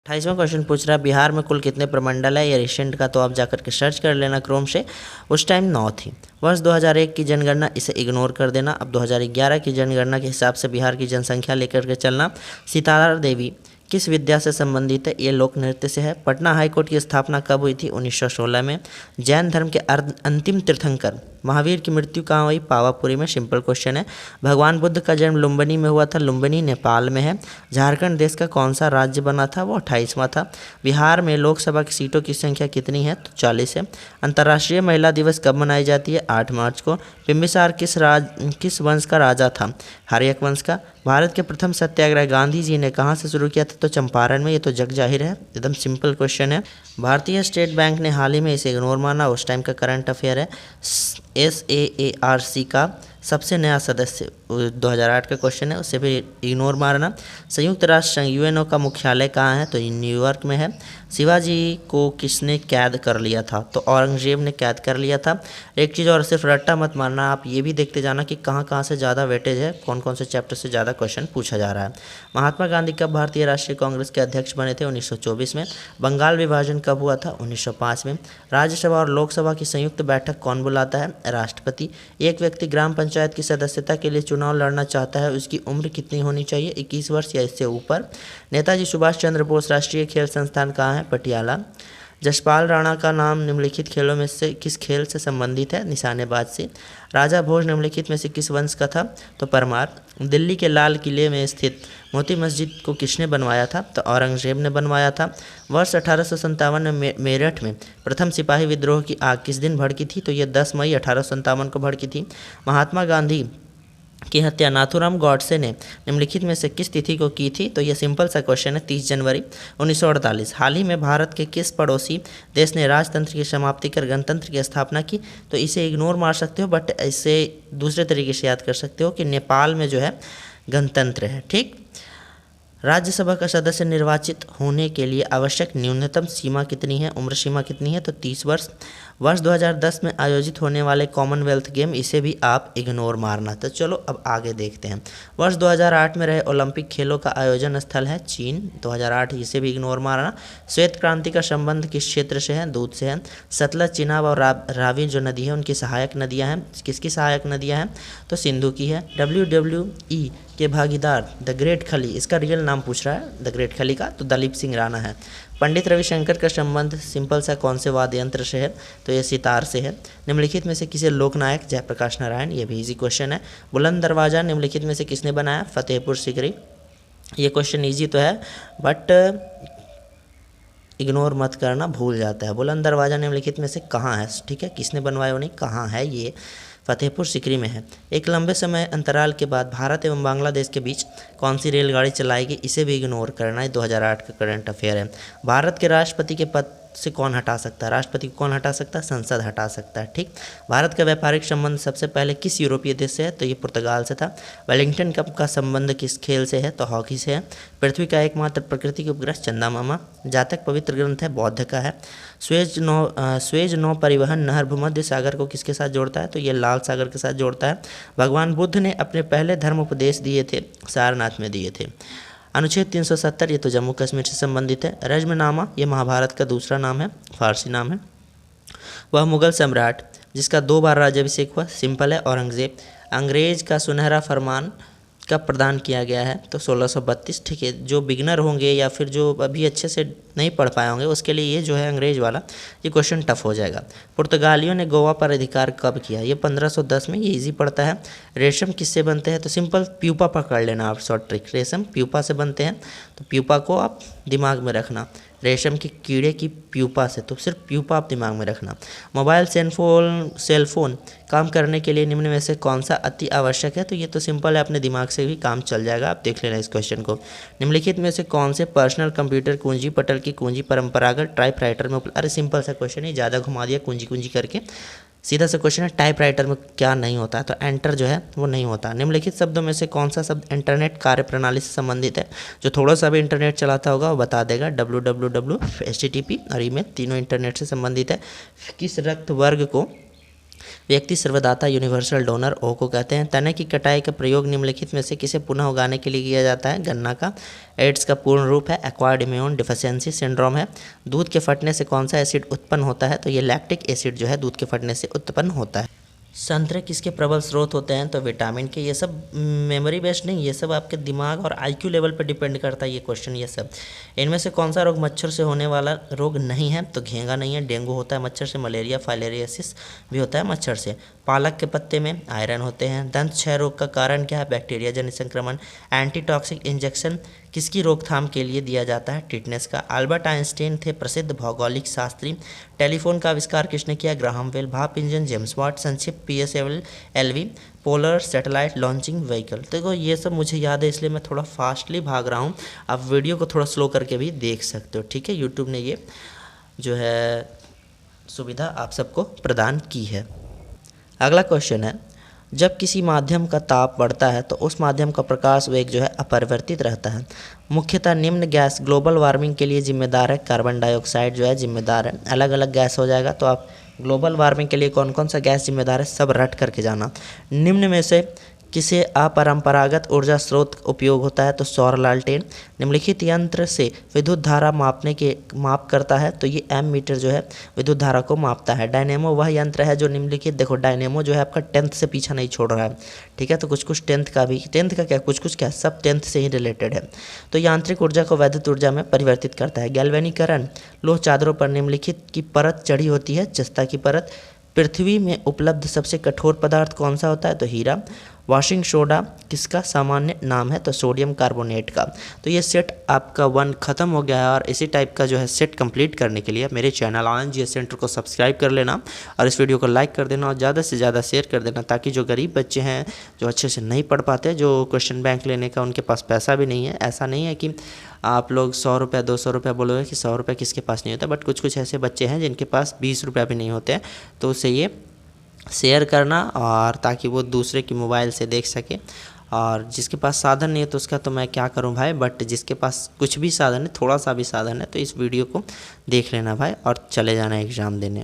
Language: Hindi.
28वां क्वेश्चन पूछ रहा है बिहार में कुल कितने प्रमंडल है। ये रिसेंट का तो आप जाकर के सर्च कर लेना क्रोम से। उस टाइम 9 थी। वर्ष 2001 की जनगणना, इसे इग्नोर कर देना। अब 2011 की जनगणना के हिसाब से बिहार की जनसंख्या लेकर के चलना। सितारा देवी किस विद्या से संबंधित है। ये लोक नृत्य से है। पटना हाईकोर्ट की स्थापना कब हुई थी? 1916 में। जैन धर्म के अंतिम तीर्थंकर महावीर की मृत्यु कहाँ हुई? पावापुरी में। सिंपल क्वेश्चन है। भगवान बुद्ध का जन्म लुम्बिनी में हुआ था। लुम्बिनी नेपाल में है। झारखंड देश का कौन सा राज्य बना था? वो 28वां था। बिहार में लोकसभा की सीटों की संख्या कितनी है? तो 40 है। अंतर्राष्ट्रीय महिला दिवस कब मनाई जाती है? 8 मार्च को। बिम्बिसार किस वंश का राजा था? हर्यक वंश का। भारत के प्रथम सत्याग्रह गांधी जी ने कहाँ से शुरू किया था? तो चंपारण में। ये तो जग जाहिर है, एकदम सिंपल क्वेश्चन है। भारतीय स्टेट बैंक ने हाल ही में इसे इग्नोर माना। उस टाइम का करंट अफेयर है। SAARC का सबसे नया सदस्य 2008 का क्वेश्चन है, उससे भी इग्नोर मारना। संयुक्त राष्ट्र संघ UNO का मुख्यालय कहाँ है? तो न्यूयॉर्क में है। शिवाजी को किसने कैद कर लिया था? तो औरंगजेब ने कैद कर लिया था। एक चीज़ और, सिर्फ रट्टा मत मारना, आप ये भी देखते जाना कि कहाँ कहाँ से ज़्यादा वेटेज है, कौन कौन से चैप्टर से ज़्यादा क्वेश्चन पूछा जा रहा है। महात्मा गांधी कब भारतीय राष्ट्रीय कांग्रेस के अध्यक्ष बने थे? 1924 में। बंगाल विभाजन कब हुआ था? 1905 में। राज्यसभा और लोकसभा की संयुक्त बैठक कौन बुलाता है? राष्ट्रपति। एक व्यक्ति ग्राम पंचायत की सदस्यता के लिए चुनाव लड़ना चाहता है, उसकी उम्र कितनी होनी चाहिए? 21 वर्ष या इससे ऊपर। नेताजी सुभाष चंद्र बोस राष्ट्रीय खेल संस्थान कहाँ है? पटियाला। जसपाल राणा का नाम निम्नलिखित खेलों में से किस खेल से संबंधित है? निशानेबाजी से। राजा भोज निम्नलिखित में से किस वंश का था? तो परमार। दिल्ली के लाल किले में स्थित मोती मस्जिद को किसने बनवाया था? तो औरंगजेब ने बनवाया था। वर्ष 1857 में मेरठ में प्रथम सिपाही विद्रोह की आग किस दिन भड़की थी? तो ये 10 मई 1857 को भड़की थी। महात्मा गांधी की हत्या नाथूराम गॉडसे ने निम्नलिखित में से किस तिथि को की थी? तो ये सिंपल सा क्वेश्चन है, 30 जनवरी 1948। हाल ही में भारत के किस पड़ोसी देश ने राजतंत्र की समाप्ति कर गणतंत्र की स्थापना की? तो इसे इग्नोर मार सकते हो, बट इसे दूसरे तरीके से याद कर सकते हो कि नेपाल में जो है गणतंत्र है। ठीक। राज्यसभा का सदस्य निर्वाचित होने के लिए आवश्यक न्यूनतम सीमा कितनी है? उम्र सीमा कितनी है? तो 30 वर्ष। वर्ष 2010 में आयोजित होने वाले कॉमनवेल्थ गेम, इसे भी आप इग्नोर मारना। तो चलो अब आगे देखते हैं। वर्ष 2008 में रहे ओलंपिक खेलों का आयोजन स्थल है चीन। 2008, इसे भी इग्नोर मारना। श्वेत क्रांति का संबंध किस क्षेत्र से है? दूध से है। सतलज, चिनाब और रावी जो नदी है, उनकी सहायक नदियाँ हैं। किसकी सहायक नदियाँ हैं? तो सिंधु की है। WWE के भागीदार द ग्रेट खली, इसका रियल नाम पूछ रहा है द ग्रेट खली का, तो दलीप सिंह राणा है। पंडित रविशंकर का संबंध सिंपल सा कौन से वाद्य यंत्र से है? तो ये सितार से है। निम्नलिखित में से किसे लोकनायक? जयप्रकाश नारायण। ये भी इजी क्वेश्चन है। बुलंद दरवाज़ा निम्नलिखित में से किसने बनाया? फतेहपुर सीकरी। ये क्वेश्चन इजी तो है, बट इग्नोर मत करना, भूल जाता है। बुलंद दरवाज़ा निम्नलिखित में से कहाँ है? ठीक है, किसने बनवाया नहीं, कहाँ है? ये फतेहपुर सीकरी में है। एक लंबे समय अंतराल के बाद भारत एवं बांग्लादेश के बीच कौन सी रेलगाड़ी चलाएगी? इसे भी इग्नोर करना है, 2008 का करंट अफेयर है। भारत के राष्ट्रपति के पद से कौन हटा सकता है? राष्ट्रपति को कौन हटा सकता है? संसद हटा सकता है। ठीक। भारत का व्यापारिक संबंध सबसे पहले किस यूरोपीय देश से है? तो ये पुर्तगाल से था। वेलिंगटन कप का संबंध किस खेल से है? तो हॉकी से है। पृथ्वी का एकमात्र प्रकृति उपग्रह चंदा मामा। जातक पवित्र ग्रंथ है, बौद्ध का है। स्वेज नौ परिवहन नहर भूमध्य सागर को किसके साथ जोड़ता है? तो ये लाल सागर के साथ जोड़ता है। भगवान बुद्ध ने अपने पहले धर्म उपदेश दिए थे, सारनाथ में दिए थे। अनुच्छेद 370, ये तो जम्मू कश्मीर से संबंधित है। रज्मनामा, ये महाभारत का दूसरा नाम है, फारसी नाम है। वह मुगल सम्राट जिसका 2 बार राज्याभिषेक हुआ, सिंपल है, औरंगजेब। अंग्रेज का सुनहरा फरमान कब प्रदान किया गया है? तो 1632। ठीक है, जो बिगनर होंगे या फिर जो अभी अच्छे से नहीं पढ़ पाए होंगे, उसके लिए ये जो है अंग्रेज वाला, ये क्वेश्चन टफ हो जाएगा। पुर्तगालियों ने गोवा पर अधिकार कब किया? ये 1510 में। ये इजी पड़ता है। रेशम किससे बनते हैं? तो सिंपल प्यूपा पकड़ लेना आप, शॉर्ट ट्रिक। रेशम प्यूपा से बनते हैं, तो प्यूपा को आप दिमाग में रखना। रेशम के कीड़े की प्यूपा से, तो सिर्फ प्यूपा आप दिमाग में रखना। मोबाइल सेलफोन काम करने के लिए निम्न में से कौन सा अति आवश्यक है? तो ये तो सिंपल है, अपने दिमाग से भी काम चल जाएगा, आप देख लेना इस क्वेश्चन को। निम्नलिखित में से कौन से पर्सनल कंप्यूटर कुंजी पटल की कुंजी परंपरागत टाइपराइटर में अरे सिंपल सा क्वेश्चन है, ज़्यादा घुमा दिया कुंजी कुंजी करके। सीधा सा क्वेश्चन है, टाइपराइटर में क्या नहीं होता है? तो एंटर जो है वो नहीं होता। निम्नलिखित शब्दों में से कौन सा शब्द इंटरनेट कार्यप्रणाली से संबंधित है? जो थोड़ा सा भी इंटरनेट चलाता होगा वो बता देगा। www, HTTP और ईमेल, तीनों इंटरनेट से संबंधित है। किस रक्त वर्ग को व्यक्ति सर्वदाता यूनिवर्सल डोनर ओ को कहते हैं। तने की कटाई का प्रयोग निम्नलिखित में से किसे पुनः उगाने के लिए किया जाता है? गन्ना का। एड्स का पूर्ण रूप है एक्वायर्ड इम्यून डिफिशियंसी सिंड्रोम है। दूध के फटने से कौन सा एसिड उत्पन्न होता है? तो ये लैक्टिक एसिड जो है दूध के फटने से उत्पन्न होता है। संतरे किसके प्रबल स्रोत होते हैं? तो विटामिन के। ये सब मेमोरी बेस्ड नहीं, ये सब आपके दिमाग और आईक्यू लेवल पर डिपेंड करता है ये क्वेश्चन। ये सब इनमें से कौन सा रोग मच्छर से होने वाला रोग नहीं है? तो घेंगा नहीं है। डेंगू होता है मच्छर से, मलेरिया फाइलेरियासिस भी होता है मच्छर से। पालक के पत्ते में आयरन होते हैं। दंत क्षय रोग का कारण क्या है? बैक्टीरिया जनित संक्रमण। एंटीटॉक्सिक इंजेक्शन किसकी रोकथाम के लिए दिया जाता है? टिटनेस का। अल्बर्ट आइंस्टीन थे प्रसिद्ध भौगोलिक शास्त्री। टेलीफोन का आविष्कार किसने किया? Graham Bell. भाप इंजन जेम्स वाट। संक्षिप्त PSLV polar satellite launching vehicle. देखो ये सब मुझे याद है इसलिए मैं थोड़ा फास्टली भाग रहा हूँ, आप वीडियो को थोड़ा स्लो करके भी देख सकते हो, ठीक है। यूट्यूब ने ये जो है सुविधा आप सबको प्रदान की है। अगला क्वेश्चन है, जब किसी माध्यम का ताप बढ़ता है तो उस माध्यम का प्रकाश वेग जो है अपरिवर्तित रहता है। मुख्यतः निम्न गैस ग्लोबल वार्मिंग के लिए जिम्मेदार है। कार्बन डाइऑक्साइड जो है जिम्मेदार है। अलग अलग गैस हो जाएगा तो आप ग्लोबल वार्मिंग के लिए कौन कौन सा गैस जिम्मेदार है सब रट करके जाना। निम्न में से किसे अपरंपरागत ऊर्जा स्रोत उपयोग होता है? तो सौर लालटेन। निम्नलिखित यंत्र से विद्युत धारा माप करता है? तो ये एमीटर जो है विद्युत धारा को मापता है। डायनेमो वह यंत्र है जो निम्नलिखित, देखो डायनेमो जो है आपका 10th से पीछा नहीं छोड़ रहा है, ठीक है। तो कुछ कुछ 10th का भी, 10th का क्या कुछ कुछ क्या सब 10th से ही रिलेटेड है। तो यांत्रिक ऊर्जा को वैद्युत ऊर्जा में परिवर्तित करता है। गैल्वेनीकरण लोह चादरों पर निम्नलिखित की परत चढ़ी होती है? जस्ता की परत। पृथ्वी में उपलब्ध सबसे कठोर पदार्थ कौन सा होता है? तो हीरा। वॉशिंग सोडा किसका सामान्य नाम है? तो सोडियम कार्बोनेट का। तो ये सेट आपका 1 खत्म हो गया है और इसी टाइप का जो है सेट कंप्लीट करने के लिए मेरे चैनल ऑनलाइन जीएस सेंटर को सब्सक्राइब कर लेना और इस वीडियो को लाइक कर देना और ज़्यादा से ज़्यादा शेयर कर देना, ताकि जो गरीब बच्चे हैं जो अच्छे से नहीं पढ़ पाते, जो क्वेश्चन बैंक लेने का उनके पास पैसा भी नहीं है। ऐसा नहीं है कि आप लोग 100 रुपये 200 रुपये बोलोगे कि 100 रुपये किसके पास नहीं होता, बट कुछ कुछ ऐसे बच्चे हैं जिनके पास 20 रुपये भी नहीं होते हैं। तो उससे ये शेयर करना और ताकि वो दूसरे की मोबाइल से देख सके। और जिसके पास साधन नहीं है तो उसका तो मैं क्या करूं भाई, बट जिसके पास कुछ भी साधन है, थोड़ा सा भी साधन है, तो इस वीडियो को देख लेना भाई और चले जाना एग्ज़ाम देने।